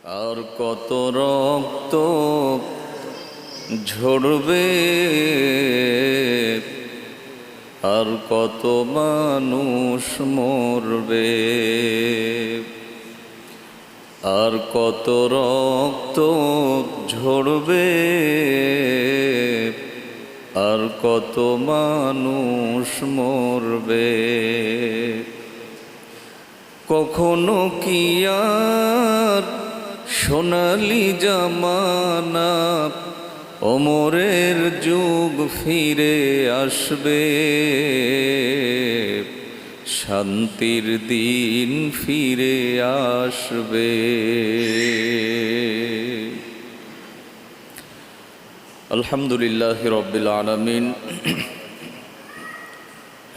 আর কত রক্ত ঝরবে, আর কত মানুষ মরবে, আর কত রক্ত ঝরবে, আর কত মানুষ মরবে। কখনো কি আর সোনালি জামানা ওমরের যুগ ফিরে আসবে, শান্তির দিন ফিরে আসবে। আলহামদুলিল্লাহ রাব্বিল আলামিন,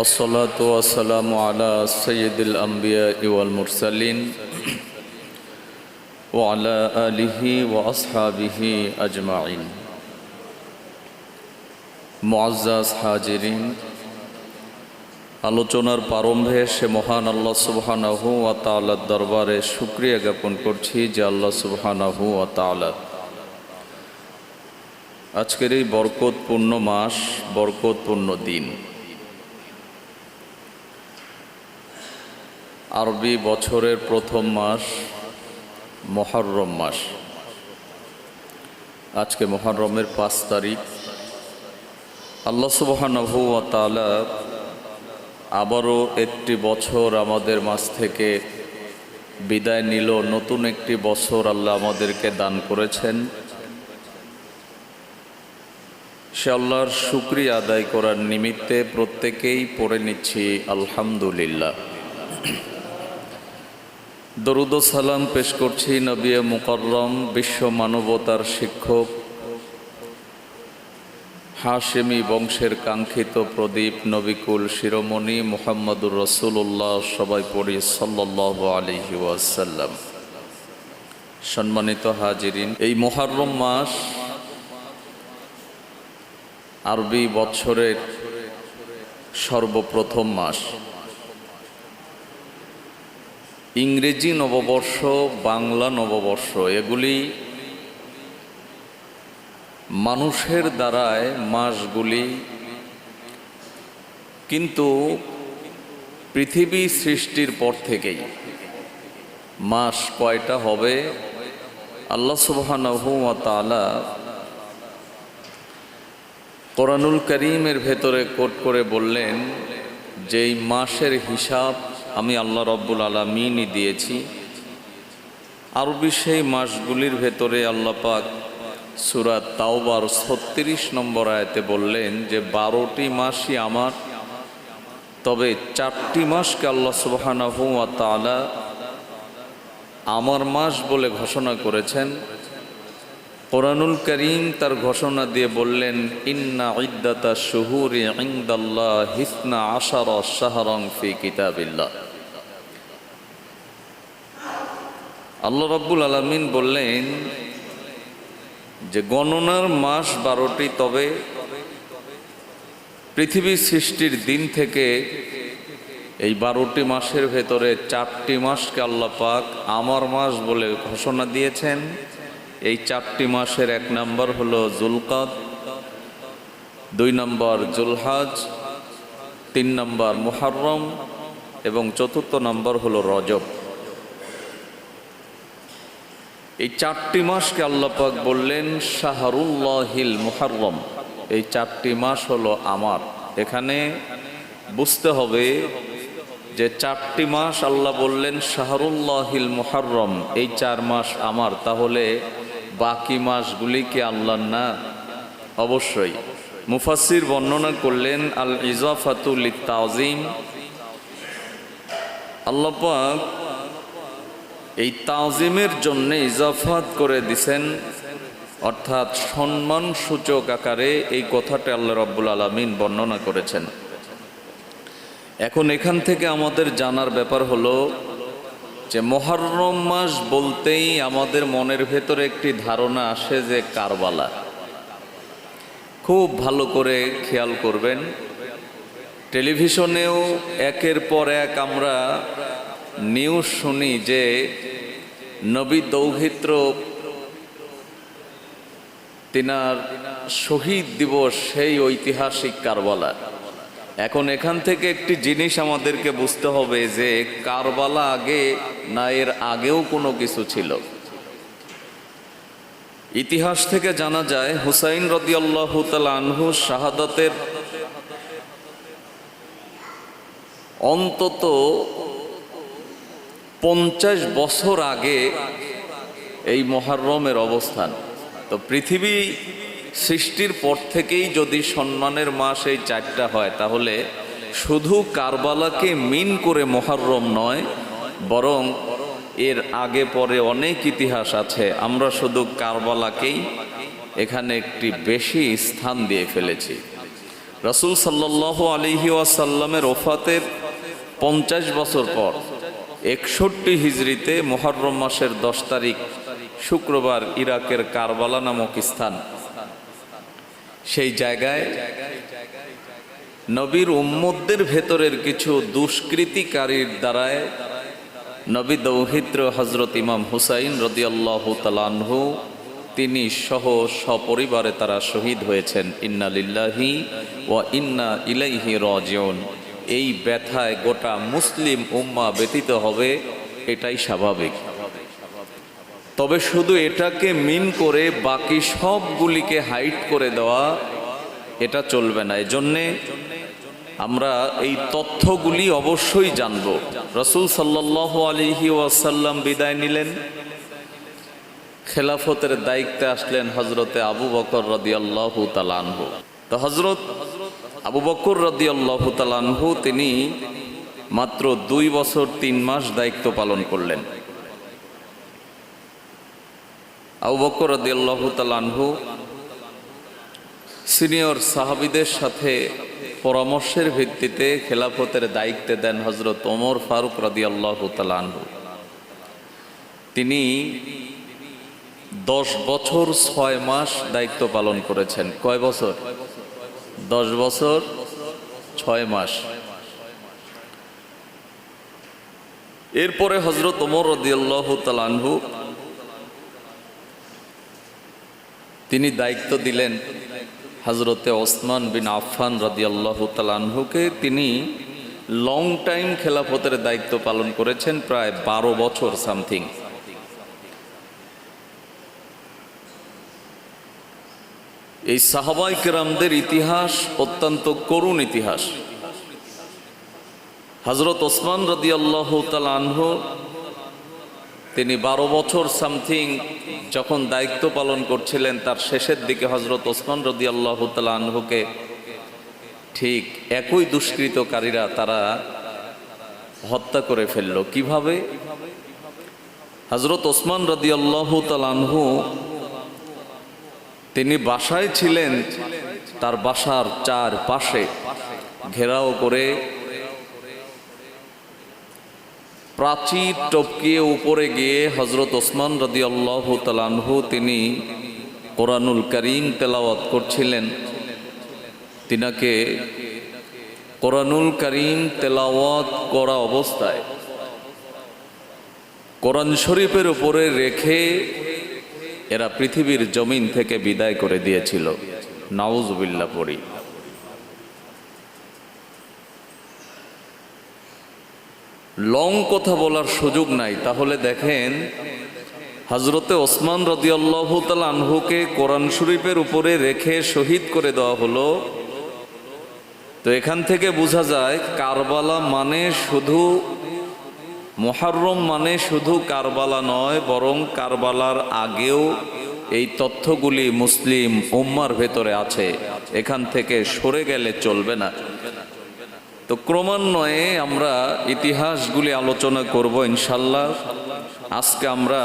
আসসালাতু ওয়াসসালামু আলা সাইয়্যিদিল আমবিয়া ওয়াল মুরসালিন ওয়া আলা আলিহি ওয়া আসহাবিহি আজমাইন। মুআজ্জাজ হাজিরিন, আলোচনার প্রারম্ভে সে মহান আল্লাহ সুবহানাহু ওয়া তাআলার দরবারে শুকরিয়া জ্ঞাপন করছি যে আল্লাহ সুবহানাহু ওয়া তাআলা আজকের এই বরকতপূর্ণ মাস, বরকতপূর্ণ দিন, আরবি বছরের প্রথম মাস মুহররম মাস। আজকে মুহররমের 5 তারিখ। আল্লাহ সুবহানাহু ওয়া তাআলা আবারও একটি বছর আমাদের মাঝ থেকে বিদায় নিল। নতুন একটি বছর আল্লাহ আমাদেরকে দান করেছেন। সে আল্লাহর শুকরিয়া আদায় করার নিমিত্তে প্রত্যেকেই পড়ে নিচ্ছি আলহামদুলিল্লাহ। দরুদ ও সালাম পেশ করছি নবী মুকাররম, বিশ্ব মানবতার শিক্ষক, হাশেমি বংশের কাঙ্ক্ষিত প্রদীপ, নবিকুল শিরোমণি মুহাম্মদুর রাসূলুল্লাহ। সবাই পড়ি সাল্লাল্লাহু আলাইহি ওয়াসাল্লাম। সম্মানিত হাজিরিন, এই মুহররম মাস আরবি বছরের সর্বপ্রথম মাস। ইংরেজি নববর্ষ, বাংলা নববর্ষ, এগুলি মানুষের দ্বারায় মাসগুলি, কিন্তু পৃথিবী সৃষ্টির পর থেকেই মাস কয়টা হবে আল্লাহ সুবহানাহু ওয়া তাআলা কোরআনুল কারীমের ভেতরে কোট করে বললেন যে এই মাসের হিসাব আমি আল্লাহ রব্বুল আলামিনই দিয়েছি। আরবি সেই মাসগুলির ভেতরে আল্লাহ পাক সূরা তাওবার 36 নম্বর আয়াতে বললেন যে 12টি মাসই আমার, তবে 4টি মাসকে আল্লাহ সুবহানাহু ওয়া তাআলা আমার মাস বলে ঘোষণা করেছেন। কোরআনুল কারীম তার ঘোষণা দিয়ে বললেন ইন্না ইদ্দাতাশ শুহুরি ইনদাল্লাহি 12 শাহরান ফি কিতাবিল্লাহ। আল্লাহ রাব্বুল আলামিন বললেন যে গণনার মাস 12টি, তবে পৃথিবী সৃষ্টির দিন থেকে এই 12টি মাসের ভেতরে 4টি মাসকে আল্লাহ পাক আমার মাস বলে ঘোষণা দিয়েছেন। এই 4টি মাসের 1 নম্বর হলো যুলকাদ, 2 নম্বর যুলহাজ, 3 নম্বর মুহররম এবং 4র্থ নম্বর হলো রজব। এই 4টি মাসকে আল্লাহ পাক বললেন শাহরুল্লাহিল মুহররম, এই 4টি মাস হলো আমার। এখানে বুঝতে হবে যে 4টি মাস আল্লাহ বললেন শাহরুল্লাহিল মুহররম, এই 4 মাস আমার, তাহলে বাকি মাসগুলি কি আল্লাহর না? অবশ্যই। মুফাসসির বর্ণনা করলেন আল ইজাফাতু লিত-তাযীম, আল্লাহ পাক এই তাজিমের জন্য ইজাফাত করে দিছেন, অর্থাৎ সম্মান সূচক আকারে এই কথাটা আল্লাহ রাব্বুল আলামিন বর্ণনা করেছেন। এখন এখান থেকে আমাদের জানার ব্যাপার হলো যে মুহররম মাস বলতেই আমাদের মনের ভেতরে একটি ধারণা আসে যে কারবালা। খুব ভালো করে খেয়াল করবেন, টেলিভিশনেও একের পর এক আমরা নিউজ শুনি যে নবী দৌহিত্র তিনার শহীদ দিবস সেই ঐতিহাসিক কারবালা। এখন এখান থেকে একটি জিনিস আমাদেরকে বুঝতে হবে যে কারবালা আগে না এর আগেও কোনো কিছু ছিল। ইতিহাস থেকে জানা যায় হুসাইন রাদিয়াল্লাহু তাআলা আনহু শাহাদাতের অন্তত 50 বছর আগে এই মুহররমের অবস্থান। তো পৃথিবী সৃষ্টির পর থেকেই যদি সম্মানের মাস এই 4টা হয়, তাহলে শুধু কারবালাকে মিন করে মুহররম নয়, বরং এর আগে পরে অনেক ইতিহাস আছে। আমরা শুধু কারবালাকেই এখানে একটি বেশি স্থান দিয়ে ফেলেছি। রাসূল সাল্লাল্লাহু আলাইহি ওয়াসাল্লামের ওফাতের 50 বছর পর 61 হিজরিতে মুহররম মাসের 10 তারিখ শুক্রবার ইরাকের কারবালা নামক স্থান, সেই জায়গায় নবীর উম্মতদের ভেতরের কিছু দুষ্কৃতিকারীর দ্বারায় নবী দৌহিত্র হযরত ইমাম হুসাইন রাদিয়াল্লাহু তাআলা আনহু তিনি সহ সপরিবারে তারা শহীদ হয়েছেন। ইন্না লিল্লাহি ওয়া ইন্না ইলাইহি রাজিউন। এই ব্যথায় গোটা মুসলিম উম্মাহ ব্যতীত হবে, এটাই স্বাভাবিক। তবে শুধু এটাকে মিন করে বাকি সবগুলিকে হাইড করে দেওয়া এটা চলবে না। এজন্যে আমরা এই তথ্যগুলি অবশ্যই জানব। রাসূল সাল্লাল্লাহু আলাইহি ওয়াসাল্লাম বিদায় নিলেন, খেলাফতের দায়িত্বে আসলেন হযরতে আবু বকর রাদিয়াল্লাহু তাআলা আনহু। তো হযরত আবু বকর রাদিয়াল্লাহু তাআলা আনহু তিনি মাত্র 2 বছর 3 মাস দায়িত্ব পালন করলেন। আবু বকর রাদিয়াল্লাহু তাআলা আনহু সিনিয়র সাহাবীদের সাথে পরামর্শের ভিত্তিতে খেলাফতের দায়িত্বে দেন হযরত ওমর ফারুক রাদিয়াল্লাহু তাআলা আনহু। তিনি 10 বছর 6 মাস দায়িত্ব পালন করেছেন। কয় বছর? 10 বছর 6 মাস। এরপরে হযরত ওমর রাদিয়াল্লাহু তাআলা আনহু তিনি দায়িত্ব দিলেন হযরতে ওসমান বিন আফফান রাদিয়াল্লাহু তাআলা আনহুকে। তিনি লং টাইম খেলাফতের দায়িত্ব পালন করেছেন, প্রায় 12 বছর সামথিং। এই সাহাবায়ে কেরামদের ইতিহাস অত্যন্ত করুণ ইতিহাস। হযরত ওসমান রাদিয়াল্লাহু তাআলা আনহু তিনি 12 বছর সামথিং যখন দায়িত্ব পালন করছিলেন, তার শেষের দিকে হযরত ওসমান রাদিয়াল্লাহু তাআলা আনহুকে ঠিক একই দুষ্কৃতকারীরা তারা হত্যা করে ফেলল। কিভাবে? হযরত ওসমান রাদিয়াল্লাহু তাআলা আনহু তিনি বাসায় ছিলেন, তার বাসার চারপাশে ঘেরাও করে প্রাচীর টপকিয়ে উপরে গিয়ে হযরত ওসমান রাদিয়াল্লাহু তাআলা আনহু তিনি কোরআনুল কারীম তেলাওয়াত করছিলেন। তিনাকে কোরআনুল কারীম তেলাওয়াত করা অবস্থায় কোরআন শরীফের উপরে রেখে এরা পৃথিবীর জমিন থেকে বিদায় করে দিয়েছিল। নাউজুবিল্লাহ পড়ি। লং কথা বলার সুযোগ নাই। তাহলে দেখেন হযরতে ওসমান রাদিয়াল্লাহু তাআলা আনহুকে কোরআন শরীফের উপরে রেখে শহীদ করে দেওয়া হলো। তো এখান থেকে বোঝা যায় কারবালা মানে শুধু মুহররম মানে শুধু কারবালা নয়, বরং কারবালার আগেও এই তথ্যগুলি মুসলিম উম্মার ভেতরে আছে। এখান থেকে সরে গেলে চলবে না। তো ক্রমান্বয়ে আমরা ইতিহাসগুলি আলোচনা করব ইনশাল্লাহ। আজকে আমরা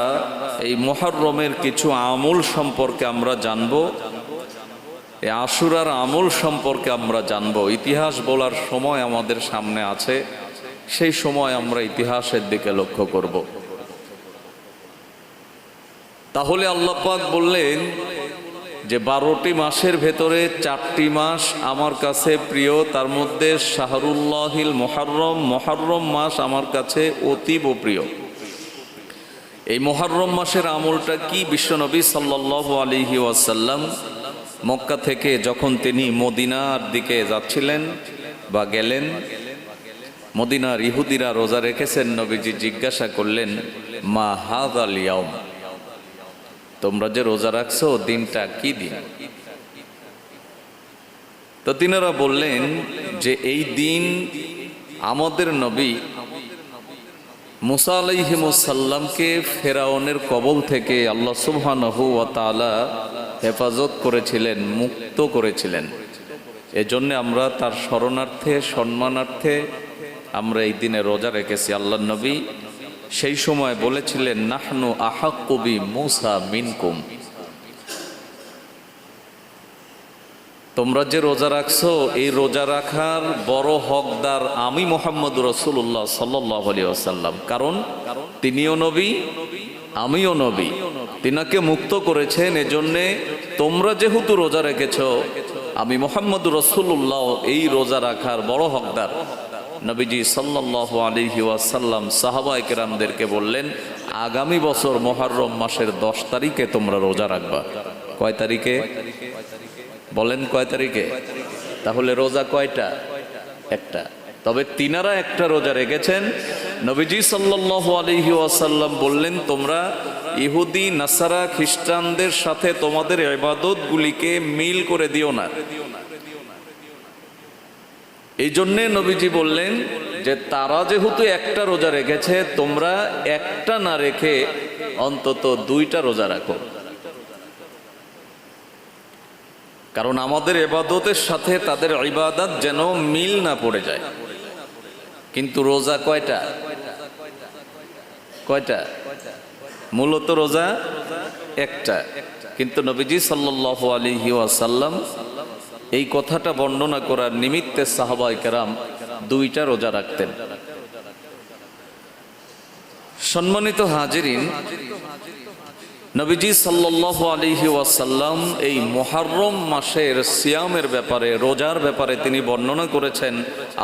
এই মুহররমের কিছু আমল সম্পর্কে আমরা জানব, এই আশুরার আমল সম্পর্কে আমরা জানব। ইতিহাস বলার সময় আমাদের সামনে আছে, সেই সময় আমরা ইতিহাসের দিকে লক্ষ্য করব। তাহলে আল্লাহ পাক বললেন যে 12টি মাসের ভেতরে 4টি মাস আমার কাছে প্রিয়, তার মধ্যে শাহরুল্লাহিল মুহররম, মুহররম মাস আমার কাছে অতীব প্রিয়। এই মুহররম মাসের আমলটা কি? বিশ্বনবী সাল্লাল্লাহু আলাইহি ওয়াসাল্লাম মক্কা থেকে যখন তিনি মদিনার দিকে যাচ্ছিলেন বা গেলেন, মদিনার ইহুদিরা রোজা রেখেছেন। নবীজি জিজ্ঞাসা করলেন, মা হাযাল ইয়াউম, তোমরা যে রোজা রাখছো দিনটা কি দিন? তো তিনারা বললেন যে এই দিন আমাদের নবী মুসা আলাইহিস সালামকে ফেরাউনের কবল থেকে আল্লাহ সুবহানাহু ওয়া তাআলা হেফাজত করেছিলেন, মুক্ত করেছিলেন। এজন্য আমরা তার স্মরণার্থে, সম্মানার্থে আমরা এই দিনে রোজা রেখেছি। আল্লাহ নবী সেই সময় বলেছিলেন, নাহনু আহাক্কু বি মুসা মিনকুম, তোমরা যে রোজা রাখছো এই রোজা রাখার বড় হকদার আমি মুহাম্মদ রাসূলুল্লাহ সাল্লাল্লাহু আলাইহি ওয়াসাল্লাম। কারণ তিনিও নবী, আমিও নবী, তিনাকে মুক্ত করেছেন। এজন্যে তোমরা যেহেতু রোজা রেখেছো, আমি মুহাম্মদ রাসূলুল্লাহ এই রোজা রাখার বড় হকদার। নবীজি সাল্লাল্লাহু আলাইহি ওয়াসাল্লাম সাহাবায়ে কেরামদেরকে বললেন, আগামী বছর মুহররম মাসের 10 তারিখে তোমরা রোজা রাখবা। কয় তারিখে বলেন? কয় তারিখে? তাহলে রোজা কয়টা? একটা। তবে তিনারা একটা রোজা রেখেছেন। নবীজি সাল্লাল্লাহু আলাইহি ওয়াসাল্লাম বললেন, তোমরা ইহুদি নাসারা খ্রিস্টানদের সাথে তোমাদের ইবাদতগুলিকে মিল করে দিও না। এই জন্যে নবীজি বললেন যে তারা যেহেতু একটা রোজা রেখেছে, তোমরা একটা না রেখে অন্তত 2টা রোজা রাখো। কারণ আমাদের ইবাদতের সাথে তাদের ইবাদত যেন মিল না পড়ে যায়। কিন্তু রোজা কয়টা? কয়টা? মূলত রোজা একটা। কিন্তু নবীজি সাল্লাল্লাহু আলাইহি ওয়াসাল্লাম এই কথাটা বর্ণনা করার নিমিত্তে সাহাবায়ে কেরাম 2টা রোজা রাখতেন। সম্মানিত হাজিরিন, নবীজি সাল্লাল্লাহু আলাইহি ওয়াসাল্লাম এই মুহররম মাসের সিয়ামের ব্যাপারে, রোজার ব্যাপারে তিনি বর্ণনা করেছেন,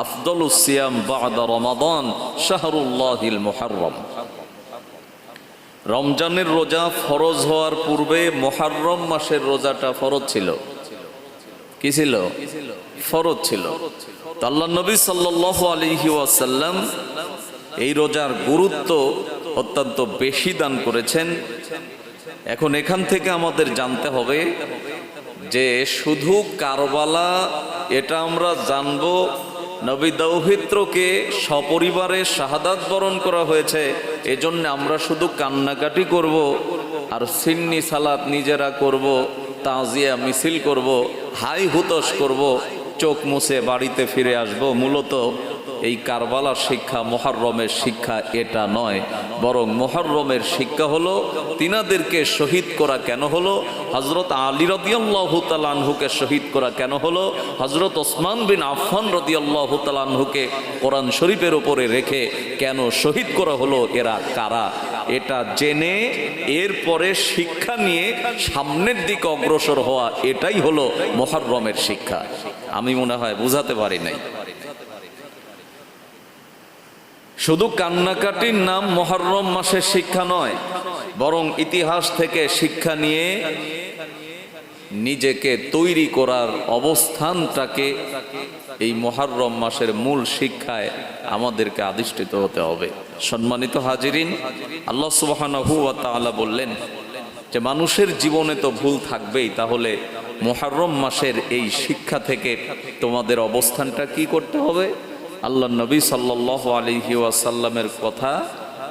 আফদলুস সিয়াম বা'দা রমাদান শাহরুল্লাহিল মুহররম। রমজানের রোজা ফরজ হওয়ার পূর্বে মুহররম মাসের রোজাটা ফরজ ছিল। কি ছিল? ফরজ ছিল। আল্লাহ নবী সাল্লাল্লাহু আলাইহি ওয়াসাল্লাম এই রোজার গুরুত্ব অত্যন্ত বেশি দান করেছেন। এখন এখান থেকে আমাদের জানতে হবে যে শুধু কারবালা এটা আমরা জানব, নবী দৌহিত্রকে সপরিবারে শাহাদাত বরণ করা হয়েছে, এজন্য আমরা শুধু কান্নাকাটি করব আর সিন্নি সালাত নিজেরা করব, তাজিয়া মিছিল করব, হাই হুতশ করব, চোখ মুছে বাড়িতে ফিরে আসব। মূলত এই কারবালার শিক্ষা, মুহররমের শিক্ষা এটা নয়। বরং মুহররমের শিক্ষা হলো তিনাদেরকে শহীদ করা কেন হলো, হযরত আলী রাদিয়াল্লাহু তাআলা আনহুকে শহীদ করা কেন হলো, হযরত ওসমান বিন আফফান রাদিয়াল্লাহু তাআলা আনহুকে কোরআন শরীফের উপরে রেখে কেন শহীদ করা হলো, এরা কারা, এটা জেনে এরপরে শিক্ষা নিয়ে সামনের দিকে অগ্রসর হওয়া, এটাই হলো মুহররমের শিক্ষা। আমি মনে হয় বুঝাতে পারি নাই। শুধু কান্নাকাটির নাম মুহররম মাসের শিক্ষা নয়, বরং ইতিহাস থেকে শিক্ষা নিয়ে নিজেকে তৈরি করার অবস্থানটাকে এই মুহররম মাসের মূল শিক্ষায় আমাদেরকে আদিষ্ঠিত হতে হবে। সম্মানিত হাজিরিন, আল্লাহ সুবহানাহু ওয়া তাআলা বললেন যে মানুষের জীবনে তো ভুল থাকবেই, তাহলে মুহররম মাসের এই শিক্ষা থেকে তোমাদের অবস্থানটা কি করতে হবে? আল্লাহ নবী সাল্লাল্লাহু আলাইহি ওয়াসাল্লামের কথা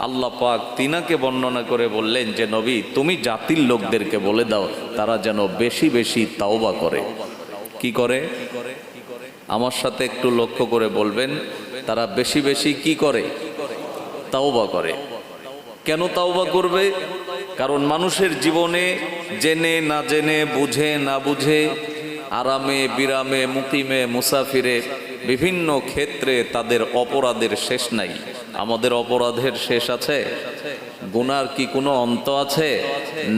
আল্লাহ পাক তিনাকে বর্ণনা করে বললেন যে নবী, তুমি জাতির লোকদেরকে বলে দাও তারা যেন বেশি বেশি তাওবা করে। কি করে? আমার সাথে একটু লক্ষ্য করে বলবেন, তারা বেশি বেশি কি করে? তাওবা করে। কেন তাওবা করবে? কারণ মানুষের জীবনে জেনে না জেনে, বুঝে না বুঝে, আরামে বিরামে, মুকিমে মুসাফিরে বিভিন্ন ক্ষেত্রে তাদের অপরাধের শেষ নাই। আমাদের অপরাধের শেষ আছে? গুনার কি কোনো অন্ত আছে?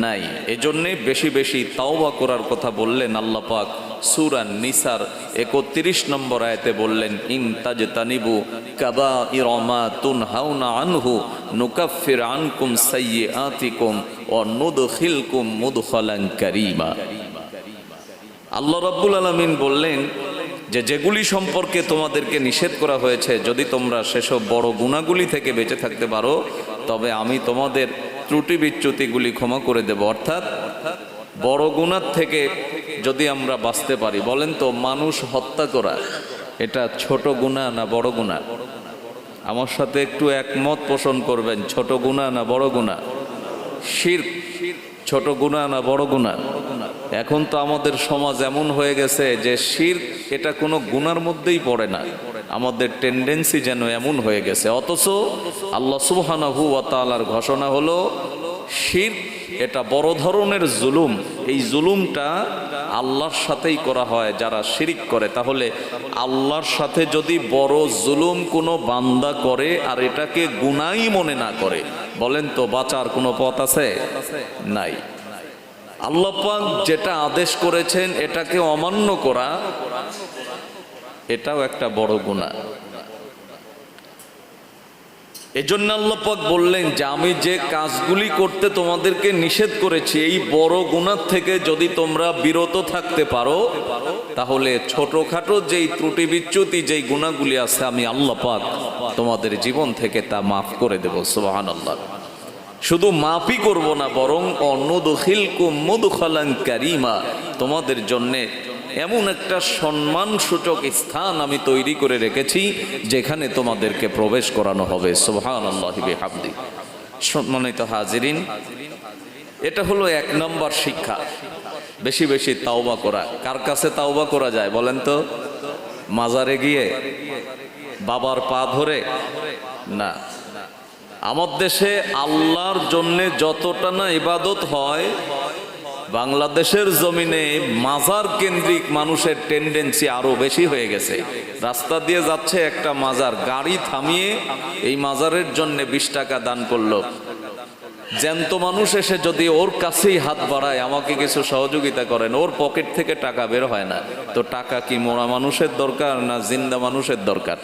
নাই। এজন্যে বেশি বেশি তাওবা করার কথা বললেন আল্লাহ পাক সূরা নিসার 31 নম্বর আয়াতে বললেন, ইন তাজতানিবু কাবাইরা মা তুনহাউনা আনহু নুকাফির আনকুম সাইয়্যাতিকুম ওয়া নুদখিলকুম মুদখালান কারীমা। আল্লাহ রাব্বুল আলামিন বললেন যে যেগুলি সম্পর্কে তোমাদেরকে নিষেধ করা হয়েছে, যদি তোমরা সেসব বড় গুনাহগুলি থেকে বেঁচে থাকতে পারো তবে আমি তোমাদের ত্রুটি বিচ্যুতিগুলি ক্ষমা করে দেব। অর্থাৎ বড় গুনাহ থেকে যদি আমরা বাঁচতে পারি, বলেন তো মানুষ হত্যা করা এটা ছোট গুনাহ না বড় গুনাহ? আমার সাথে একটু একমত পোষণ করবেন, ছোট গুনাহ না বড় গুনাহ? শিরক ছোট গুনাহ না বড় গুনাহ? এখন তো আমাদের সমাজ এমন হয়ে গেছে যে শিরক এটা কোনো গুনার মধ্যেই পড়ে না, আমাদের টেন্ডেন্সি যেন এমন হয়ে গেছে। অথচ আল্লাহ সুবহানাহু ওয়া তাআলার ঘোষণা হলো শিরক এটা বড় ধরনের জুলুম। এই জুলুমটা আল্লাহর সাথেই করা হয় যারা শিরক করে। তাহলে আল্লাহর সাথে যদি বড় জুলুম কোনো বান্দা করে আর এটাকে গুনাহই মনে না করে, বলেন তো বাঁচার কোনো পথ আছে? নাই। আল্লাহ পাক যেটা আদেশ করেছেন এটাকে অমান্য করা এটাও একটা বড় গুনাহ। এজন্য আল্লাহ পাক বললেন যে আমি যে কাজগুলি করতে তোমাদেরকে নিষেধ করেছি এই বড় গুনাহ থেকে যদি তোমরা বিরত থাকতে পারো তাহলে ছোটখাটো যেই ত্রুটি বিচ্যুতি যেই গুনাহগুলি আছে আমি আল্লাহ পাক তোমাদের জীবন থেকে তা মাফ করে দেব। সুবহানাল্লাহ। শুধু মাফই করব না, বরং অনুদখিলকুম মুদখালান কারীমা, তোমাদের জন্য এমন একটা সম্মানসূচক স্থান আমি তৈরি করে রেখেছি যেখানে তোমাদেরকে প্রবেশ করানো হবে। সুবহানাল্লাহি বিহামদি। সম্মানিত হাজিরিন, এটা হলো 1 নম্বর শিক্ষা, বেশি বেশি তাওবা করা। কার কাছে তাওবা করা যায় বলেন তো? মাজারে গিয়ে, বাবার পা ধরে না। আমার দেশে আল্লাহর জন্যে যতটা না ইবাদত হয়, বাংলাদেশের জমিনে মাজার কেন্দ্রিক মানুষের টেন্ডেন্সি আরো বেশি হয়ে গেছে। রাস্তা দিয়ে যাচ্ছে একটা মাজার, গাড়ি থামিয়ে এই মাজারের জন্য 20 টাকা দান করলো। জ্যান্ত মানুষ এসে যদি ওর কাছেই হাত বাড়ায়, আমাকে কিছু সহযোগিতা করেন, ওর পকেট থেকে টাকা বের হয় না। তো টাকা কি মরা মানুষের দরকার না জিন্দা মানুষের দরকার?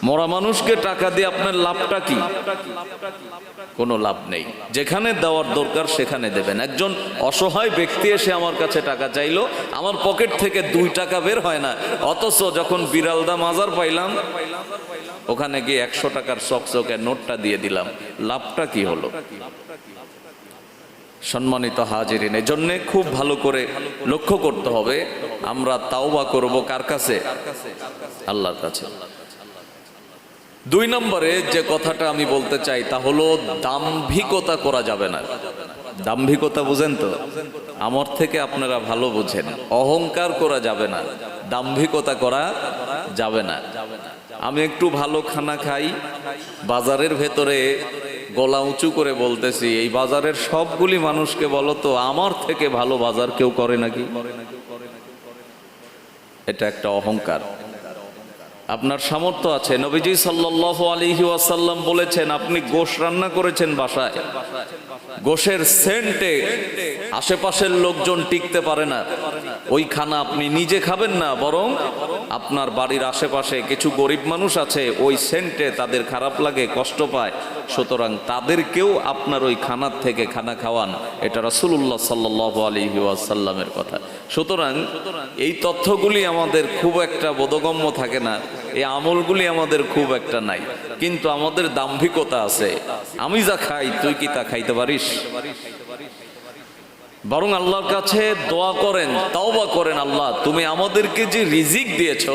মরা মানুষকে টাকা দিয়ে আপনার লাভটা কি? কোনো লাভ নেই। যেখানে দেওয়ার দরকার সেখানে দেবেন। একজন অসহায় ব্যক্তি এসে আমার কাছে টাকা চাইলো, আমার পকেট থেকে 2 টাকা বের হয় না, অথচ যখন বিড়ালদা মাজার পাইলাম ওখানে গিয়ে 100 টাকার চকচকে নোটটা দিয়ে দিলাম, লাভটা কি হলো? সম্মানিত হাজিরিন, এজন্যে খুব ভালো করে লক্ষ্য করতে হবে আমরা তাওবা করব কার কাছে? আল্লাহর কাছে। 2 নম্বরে যে কথাটা আমি বলতে চাই তা হলো দাম্ভিকতা করা যাবে না। দাম্ভিকতা বুঝেন তো? আমার থেকে আপনারা ভালো বুঝেন। অহংকার করা যাবে না, দাম্ভিকতা করা যাবে না। আমি একটু ভালো খানা খাই, বাজারের ভেতরে গলা উঁচু করে বলতেছি, এই বাজারের সবগুলি মানুষকে বলো তো আমার থেকে ভালো বাজার কেউ করে নাকি? এটা একটা অহংকার। আপনার সামর্থ্য আছে। নবীজি সাল্লাল্লাহু আলাইহি ওয়াসাল্লাম বলেছেন, আপনি গোশ রান্না করেছেন বাসায়, গোশের সেন্টে আশেপাশের লোকজন টিকতে পারে না, ওই খানা আপনি নিজে খাবেন না, বরং আপনার বাড়ির আশেপাশে কিছু গরিব মানুষ আছে, ওই সেন্টে তাদের খারাপ লাগে, কষ্ট পায়, সুতরাং তাদেরকেও আপনার ওই খানার থেকে খানা খাওয়ান। এটা রাসূলুল্লাহ সাল্লাল্লাহু আলাইহি ওয়াসাল্লামের কথা। সুতরাং এই তথ্যগুলি আমাদের খুব একটা বোধগম্য থাকে না, এই আমলগুলি আমাদের খুব একটা নাই, কিন্তু আমাদের দাম্ভিকতা আছে। আমি যা খাই তুই কি তা খাইতে পারিস? বরং আল্লাহর কাছে দোয়া করেন, তাওবা করেন, আল্লাহ তুমি আমাদেরকে যে রিজিক দিয়েছো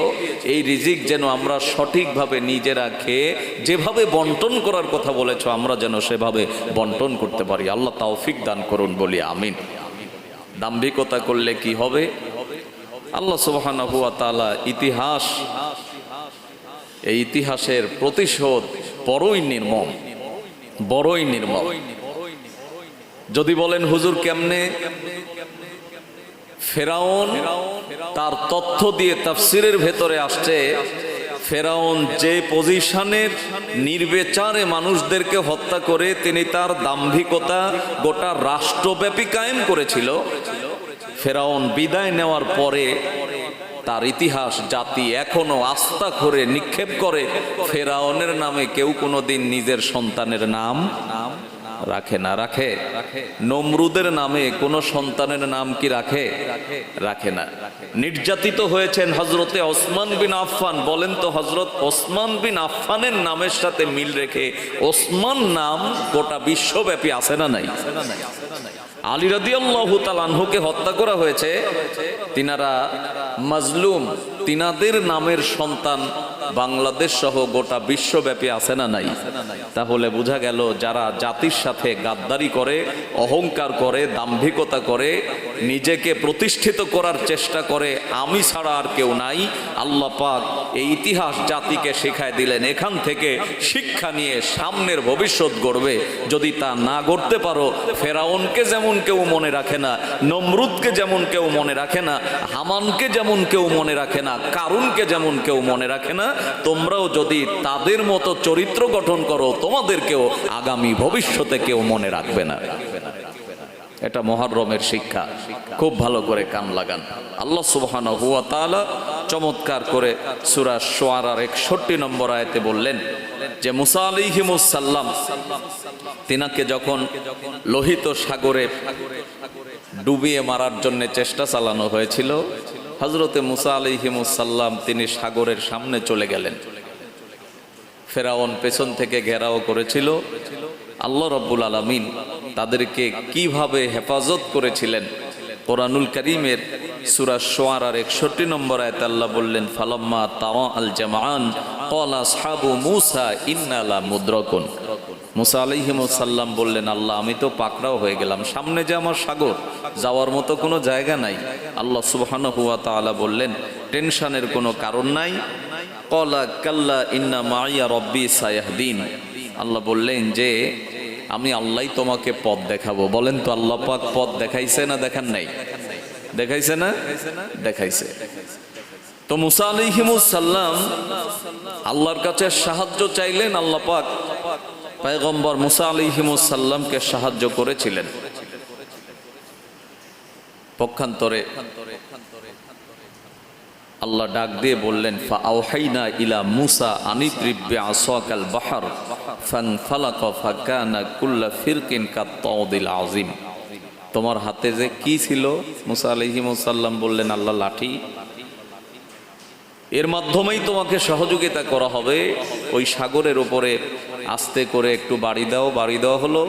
এই রিজিক যেন আমরা সঠিকভাবে নিজেরা খেয়ে যেভাবে বন্টন করার কথা বলেছো আমরা যেন সেভাবে বন্টন করতে পারি। আল্লাহ তৌফিক দান করুন, বলি আমিন। দাম্ভিকতা করলে কি হবে? আল্লাহ সুবহানাহু ওয়া তাআলা ইতিহাস, এই ইতিহাসের প্রতিশোধ বড়ই নির্মম, বড়ই নির্মম। যদি বলেন হুজুর কেমনে? ফেরাউন তার তথ্য দিয়ে তাফসিরের ভেতরে আসছে, ফেরাউন যে পজিশনের নির্বিচারে মানুষদেরকে হত্যা করে তিনি তার দাম্ভিকতা গোটা রাষ্ট্রব্যাপী কায়েম করেছিল, ফেরাউন বিদায় নেওয়ার পরে তার ইতিহাস জাতি এখনো আস্থা করে নিক্ষেপ করে। ফেরাউনের নামে কেউ কোনোদিন নিজের সন্তানের নাম রাখে না। রাখে? নমরুদের নামে কোন সন্তানের নাম কি রাখে? রাখে না। নির্যাতিত হয়েছেন হযরতে ওসমান বিন আফফান। বলেন তো, হযরত ওসমান বিন আফফানের নামের সাথে মিল রেখে ওসমান নাম গোটা বিশ্বব্যাপী আছে না নাই? আলী রাদিয়াল্লাহু তাআলা আনহুকে হত্যা করা হয়েছে, তিনারা মাজলুম, তিনাদের নামের সন্তান বাংলাদেশ সহ গোটা বিশ্বব্যাপী আছে না নাই? তাহলে বোঝা গেল যারা জাতির সাথে গাদ্দারি করে, অহংকার করে, দাম্ভিকতা করে, নিজেকে প্রতিষ্ঠিত করার চেষ্টা করে আমি ছাড়া আর কেউ নাই, আল্লাহ পাক এই ইতিহাস জাতিকে শেখায় দিলেন এখান থেকে শিক্ষা নিয়ে সামনের ভবিষ্যৎ গড়বে। যদি তা না গড়তে পারো, ফেরাউনকে যেমন কেউ মনে রাখে না, নমরুদকে যেমন কেউ মনে রাখে না, হামানকে যেমন কেউ মনে রাখে না, কারুনকে যেমন কেউ মনে রাখে না, তোমরাও যদি তাদের মতো চরিত্র গঠন করো, তোমাদেরকেও আগামী ভবিষ্যতে কেউ মনে রাখবে না। এটা মুহররমের শিক্ষা। খুব ভালো করে কান লাগান। আল্লাহ সুবহানাহু ওয়া তাআলা চমৎকার করে সূরা শুআরার 61 নম্বর আয়াতে বললেন যে মুসা আলাইহিমুস সালাম তিনাকে যখন লোহিত সাগরে ডুবিয়ে মারার জন্য চেষ্টা চালানো হয়েছিল, হযরতে মুসা আলাইহিমুস সালাম তিনি সাগরের সামনে চলে গেলেন। ফেরাউন পেছন থেকে ঘেরাও করেছিল। আল্লাহ রাব্বুল আলামিন তাদেরকে কিভাবে হেফাজত করেছিলেন, কোরআনুল কারীমের সূরা শুআরার 61 নম্বর আয়াতে আল্লাহ বললেন, ফালাম্মা তারা আল জামাআন ক্বালা আসহাবু মূসা ইন্না লা মুদরাকুন। মুসা আলাইহিমুস সালাম বললেন, আল্লাহ আমি তো পাকড়াও হয়ে গেলাম, সামনে যে আমার সাগর, যাওয়ার মতো কোনো জায়গা নাই। আল্লাহ সুবহানাহু ওয়া তাআলা বললেন, টেনশনের কোনো কারণ নাই। ক্বালা কাল্লা ইন্না মাইয়া রাব্বি সায়াহদিন। আল্লাহ বললেন যে আমি আল্লাহই তোমাকে পথ দেখাবো। বলেন তো, আল্লাহ পাক পথ দেখাইছে না দেখান নাই? দেখাইছে না? দেখাইছে। তো মুসা আলাইহিমুস সালাম আল্লাহর কাছে সাহায্য চাইলেন। আল্লাহ পাক পয়গম্বর মুসা আলাইহিমুস সালামকে সাহায্য করেছিলেন। পক্ষান্তরে আল্লাহ ডাক দিয়ে বললেন, ফাআওহাইনা ইলা মুসা আনিদ্রিব বিআসাকাল বাহর ফানফালাকা ফাকানা কুল্লা ফিরকিন কাত-তাউদিল আযীম। তোমার হাতে যে কি ছিল? মুসা আলাইহিমুস সালাম বললেন, আল্লাহ লাঠি, এর মাধ্যমেই তোমাকে সহযোগিতা করা হবে। ওই সাগরের উপরে আস্তে করে একটু বাড়ি দাও। বাড়ি দেওয়া হলো,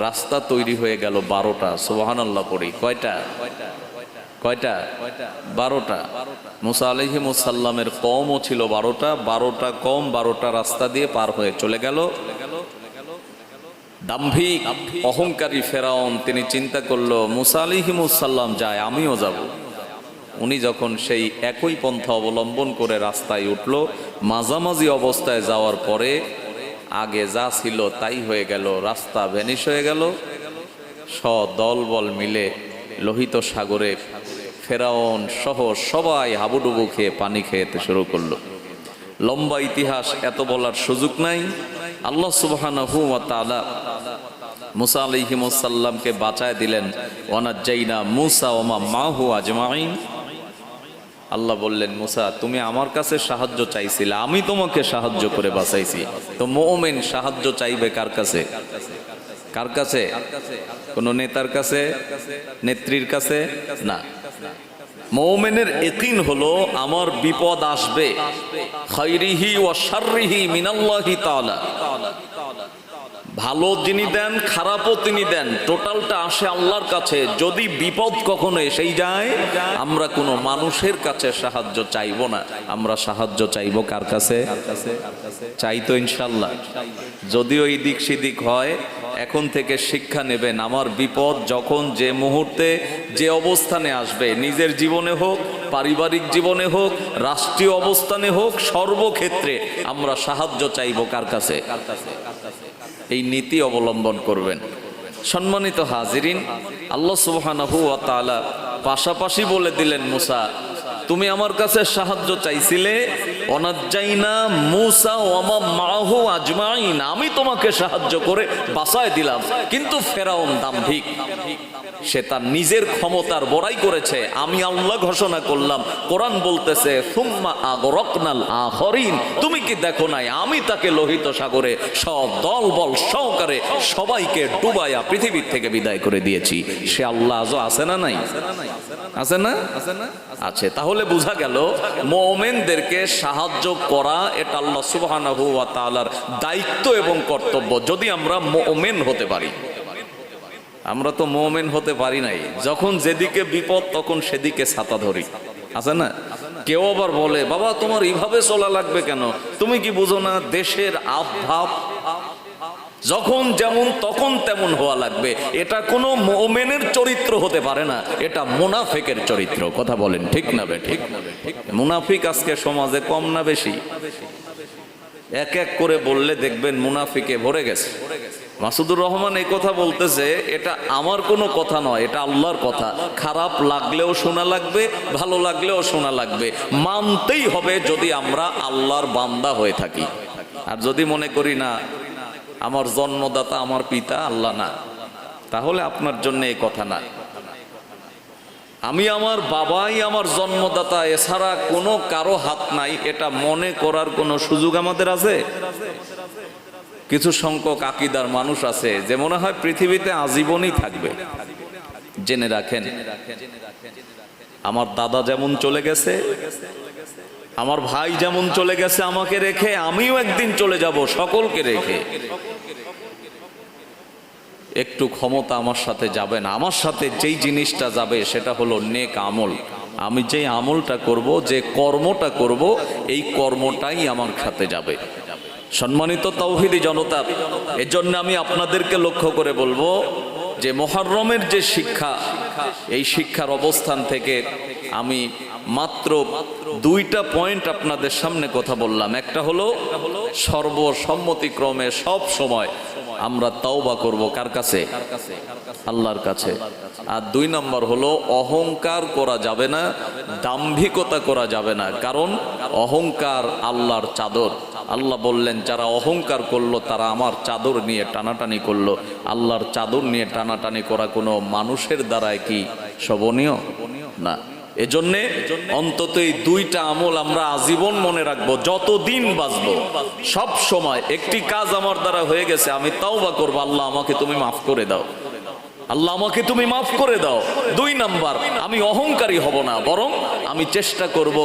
রাস্তা তৈরি হয়ে গেল 12টা। সুবহানাল্লাহ পড়ি। কয়টা? 12টা। মুসা আলাইহিমুস সালামের কওমও ছিল 12টা। 12টা কওম 12টা রাস্তা দিয়ে পার হয়ে চলে গেল। দাম্ভিক অহংকারী ফেরাউন তিনি চিন্তা করলো, মুসা আলাইহিমুস সালাম যায়, আমিও যাব। উনি যখন সেই একই পন্থা অবলম্বন করে রাস্তায় উঠল, মাঝামাঝি অবস্থায় যাওয়ার পরে আগে যা ছিল তাই হয়ে গেল, রাস্তা ভ্যানিশ হয়ে গেল। দলবল মিলে লোহিত সাগরে ফেরাউন সহ সবাই হাবুডুবু খেয়ে পানি খেতে শুরু করলো। লম্বা ইতিহাস, এত বলার সুযোগ নাই। আল্লাহ সুবহানাহু ওয়া তাআলা মুসা আলাইহিমুস সালামকে বাঁচায় দিলেন। ওয়ানাজ্জাইনা মুসা ওয়া মা মাহু আজমাইন। আল্লাহ বললেন, মুসা তুমি আমার কাছে সাহায্য চাইছিলে, আমি তোমাকে সাহায্য করে বাঁচাইছি। তো মুমিন সাহায্য চাইবে কার কাছে? কার কাছে? কোন নেতার কাছে, নেত্রীর কাছে না। মুমিনের ইয়াকিন হলো আমার বিপদ আসবে, খায়রিহি ওয়া শাররিহি মিনাল্লাহি তাআলা। ভালো যিনি দেন, খারাপও তিনি দেন, টোটালটা আসে আল্লাহর কাছে। যদি বিপদ কখনো এসেই যায়, আমরা কোনো মানুষের কাছে সাহায্য চাইবো না, আমরা সাহায্য চাইবো কার কাছে? চাই তো ইনশাল্লাহ। যদিও এই দিক সেদিক হয়, এখন থেকে শিক্ষা নেবেন, আমার বিপদ যখন যে মুহূর্তে যে অবস্থানে আসবে, নিজের জীবনে হোক, পারিবারিক জীবনে হোক, রাষ্ট্রীয় অবস্থানে হোক, সর্বক্ষেত্রে আমরা সাহায্য চাইবো কার কাছে? এই নীতি অবলম্বন করবেন। সম্মানিত হাজিরিন, আল্লাহ সুবহানাহু ওয়া তাআলা পাশাপাশি বলে দিলেন, মুসা তুমি আমার কাছে সাহায্য চাইছিলে, অনাজ্জাইনা মূসা ওয়া মা মাআহু আজমাইন, আমি তোমাকে সাহায্য করে বাঁচায় দিলাম। কিন্তু ফেরাউন দাম্ভিক, সে তার নিজের ক্ষমতার বড়াই করেছে। আমি আল্লাহ ঘোষণা করলাম, কোরআন বলতেছে সুম্মা আগরাকনাল আখরিন, তুমি কি দেখো নাই আমি তাকে লোহিত সাগরে সব দল বল সহকারে সবাইকে ডুবাইয়া পৃথিবীর থেকে বিদায় করে দিয়েছি। সে আল্লাহ আজও আছে না নাই? আছে না? আছে। তাহলে বোঝা গেল মুমিনদেরকে সাহায্য করা এটা আল্লাহ সুবহানাহু ওয়া তাআলার দায়িত্ব এবং কর্তব্য, যদি আমরা মুমিন হতে পারি। আমরা তো মুমিন হতে পারি নাই, যখন যেদিকে বিপদ তখন সেদিকে ছাতা ধরি, আছে না? কেউ আবার বলে, বাবা তোমার এইভাবে চলা লাগবে কেন, তুমি কি বুঝো না দেশের আবভাব যখন যেমন তখন তেমন হওয়া লাগবে। এটা কোনো মুমিনের চরিত্র হতে পারে না, এটা মুনাফিকের চরিত্র। কথা বলেন ঠিক না বে ঠিক? মুনাফিক আজকে সমাজে কম না বেশি? এক এক করে বললে দেখবেন মুনাফিকে ভরে গেছে। মাসুদুর রহমান এই কথা বলতেছে, এটা আমার কোনো কথা নয়, এটা আল্লাহর কথা। খারাপ লাগলেও শোনা লাগবে, ভালো লাগলেও শোনা লাগবে, মানতেই হবে যদি আমরা আল্লাহর বান্দা হয়ে থাকি। আর যদি মনে করি না আমার জন্মদাতা আমার পিতা আল্লাহ না, তাহলে আপনার জন্য এই কথা না। আমি আমার বাবাই আমার জন্মদাতা, এছাড়া কোনো কারো হাত নাই, এটা মনে করার কোনো সুযোগ আমাদের আছে? কিছু সংখ্যক আকীদার মানুষ আছে যে মনে হয় পৃথিবীতে আজীবনই থাকবে। জেনে রাখেন, আমার দাদা যেমন চলে গেছে, আমার ভাই যেমন চলে গেছে আমাকে রেখে, আমিও একদিন চলে যাব সকলকে রেখে। একটু ক্ষমতা আমার সাথে যাবে না, আমার সাথে যেই জিনিসটা যাবে সেটা হলো নেক আমল। আমি যেই আমলটা করব, যে কর্মটা করব, এই কর্মটাই আমার সাথে যাবে। সম্মানিত তাওহীদি জনতা, এজন্য আমি আপনাদেরকে লক্ষ্য করে বলবো যে মুহররমের যে শিক্ষা, এই শিক্ষার অবস্থান থেকে আমি মাত্র দুইটা পয়েন্ট আপনাদের সামনে কথা বললাম। একটা হলো সর্বসম্মতিক্রমে সব সময় আমরা তাওবা করব কার কাছে? আল্লাহর কাছে। আর দুই নম্বর হলো অহংকার করা যাবে না, দাম্ভিকতা করা যাবে না, কারণ অহংকার আল্লাহর চাদর। আল্লাহ বললেন যারা অহংকার করলো তারা আমার চাদর নিয়ে টানাটানি করলো। আল্লাহর চাদর নিয়ে টানাটানি করা কোনো মানুষের দ্বারাই কি শোভনীয়? না। এজন্যে অন্তত এই দুইটা আমল আমরা আজীবন মনে রাখবো, যতদিন বাঁচবো। সব সময় একটি কাজ আমার দ্বারা হয়ে গেছে, আমি তাওবা করবো, আল্লাহ আমাকে তুমি মাফ করে দাও, আল্লাহ আমাকে তুমি মাফ করে দাও। দুই নাম্বার, আমি অহংকারী হব না, বরং আমি চেষ্টা করব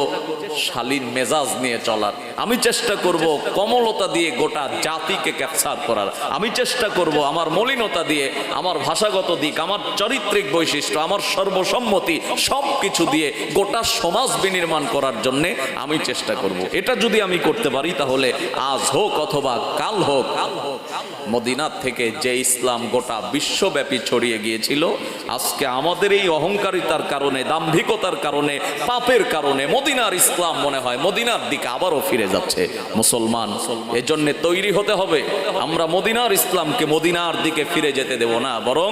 শালীন মেজাজ নিয়ে চলার। আমি চেষ্টা করব কমলতা দিয়ে গোটা জাতিকে ক্যাপচার করার। আমি চেষ্টা করব আমার মলিনতা দিয়ে, আমার ভাষাগত দিক, আমার চারিত্রিক বৈশিষ্ট্য, আমার সর্বসম্মতি সব কিছু দিয়ে গোটা সমাজ বিনির্মাণ করার জন্যে আমি চেষ্টা করব। এটা যদি আমি করতে পারি, তাহলে আজ হোক অথবা কাল হোক, মদিনার থেকে যে ইসলাম গোটা বিশ্বব্যাপী ছড়িয়ে গিয়েছিল, আজকে আমাদের এই অহংকারিতার কারণে, দাম্ভিকতার কারণে, পাপের কারণে মদিনার ইসলাম মনে হয় মদিনার দিকে আবারও ফিরে যাচ্ছে। মুসলমান এজন্য তৈরি হতে হবে, আমরা মদিনার ইসলামকে মদিনার দিকে ফিরে যেতে দেব না, বরং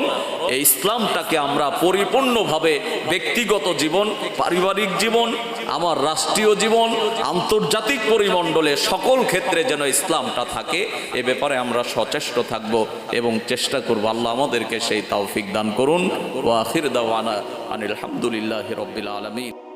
এই ইসলামটাকে আমরা পরিপূর্ণভাবে ব্যক্তিগত জীবন, পারিবারিক জীবন, আমার রাষ্ট্রীয় জীবন, আন্তর্জাতিক পরিমণ্ডলে সকল ক্ষেত্রে যেন ইসলামটা থাকে, এ ব্যাপারে আমরা সচেষ্ট থাকব এবং চেষ্টা করব। আল্লাহ আমাদেরকে সেই তৌফিক দান করুন। ওয়া আখির দাওয়ানা আনিল হামদুলিল্লাহি রাব্বিল আলামিন।